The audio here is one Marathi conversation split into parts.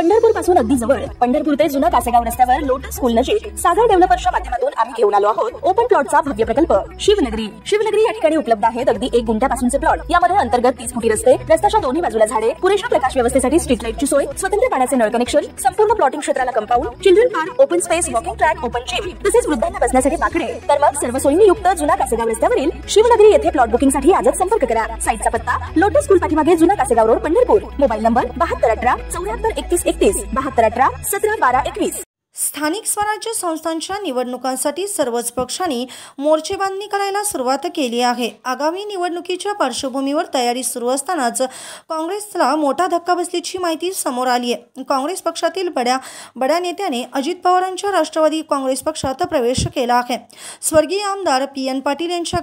पंढरपूर पासून अगदी जवळ पंढरपूर ते जुना कासेगाव रस्त्यावर लोटस स्कूल नजीक सागर डेव्हलपर्सच्या माध्यमातून आम्ही घेऊन आलो आहोत ओपन प्लॉटचा भव्य प्रकल्प शिवनगरी। शिवनगरी या ठिकाणी उपलब्ध आहेत अगदी 1 गुंठ्यापासूनचे प्लॉट। यामध्ये अंतर्गत 30 फुटी रस्ते, रस्त्याच्या दोन्ही बाजूला झाडे, पुरेशा प्रकाश व्यवस्थेसाठी स्ट्रीट लाईटची सोय, स्वतंत्र पाण्याचे नळ कनेक्शन, संपूर्ण प्लॉटिंग क्षेत्राला compound, children park, open space, walking track, open gym, तसेच वृद्धांना बसण्यासाठी बाकडे। तर मग सर्व सोयींनी युक्त जुना कासेगाव रस्त्यावरील शिवनगरी येथे प्लॉट बुकिंग साठी आजच संपर्क करा। साईटचा पत्ता लोटस स्कूल पाठीमागे जुना Kasegaon road Pandharpur. Mobile number 7218 74 31 31 7218 17 12 21। स्थानिक स्वराज्य संस्थांच्या निवडणुकांसाठी सर्वच पक्षांनी मोर्चेबांधणी करायला सुरुवात केली आहे। आगामी निवडणुकीच्या पार्श्वभूमीवर तयारी सुरू असतानाच काँग्रेसला मोठा धक्का बसल्याची माहिती समोर आली आहे। काँग्रेस पक्षातील बड्या नेत्याने अजित पवारांच्या राष्ट्रवादी काँग्रेस पक्षात प्रवेश केला आहे। स्वर्गीय आमदार PN पाटील यांच्या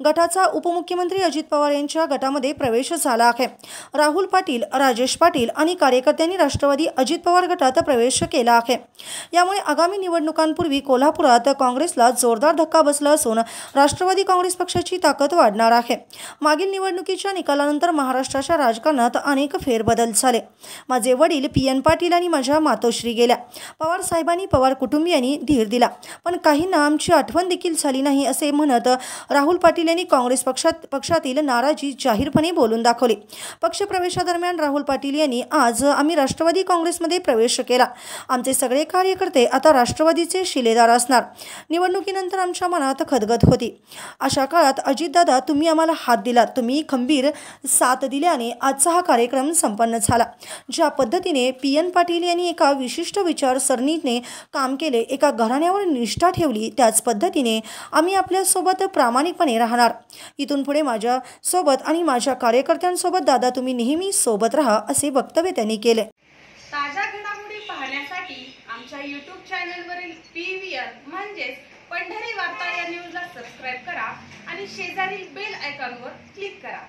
गटाचा उपमुख्यमंत्री अजित पवार यांच्या गटामध्ये प्रवेश झाला आहे। राहुल पाटील, राजेश पाटील आणि कार्यकर्त्यांनी राष्ट्रवादी अजित पवार गटात प्रवेश केला आहे। यामुळे आगामी निवडणुकांपूर्वी कोल्हापुरात काँग्रेसला जोरदार धक्का बसला असून राष्ट्रवादी काँग्रेस पक्षाची ताकद वाढणार आहे। मागील निवडणुकीच्या निकालानंतर महाराष्ट्राच्या राजकारणात अनेक फेरबदल झाले। माझे वडील PN पाटील आणि माझ्या मातोश्री गेल्या, पवार साहेबांनी पवार कुटुंबियांनी धीर दिला, पण काहींना आमची आठवण देखील झाली नाही असे म्हणत राहुल पाटील यांनी काँग्रेस पक्षातील नाराजी जाहीरपणे बोलून दाखवली। पक्षप्रवेशादरम्यान राहुल पाटील यांनी आज आम्ही राष्ट्रवादी काँग्रेसमध्ये प्रवेश केला, आमचे सगळे कार्यकर्ते आता राष्ट्रवादीचे शिलेदार असणार। निवडणुकीनंतर आमच्या मनात खदगद होती। अशा काळात अजितदादा तुम्ही आम्हाला हात दिला, तुम्ही खंबीर साथ दिल्याने आजचा हा कार्यक्रम संपन्न झाला। ज्या पद्धतीने PN पाटील यांनी एका विशिष्ट विचारसरणीने काम केले, एका घराण्यावर निष्ठा ठेवली, त्याच पद्धतीने आम्ही आपल्यासोबत प्रामाणिकपणे राहणार। इथून पुढे माझ्या सोबत आणि माझ्या कार्यकर्त्यांसोबत दादा तुम्ही नेहमी सोबत राहा असे वक्तव्य त्यांनी केले। ताज्या घडामोडी पाहण्यासाठी आमच्या YouTube चॅनलवरील PVR म्हणजेच पंढरी वार्ता या न्यूजला सबस्क्राइब करा आणि शेजारील बेल आयकॉनवर क्लिक करा।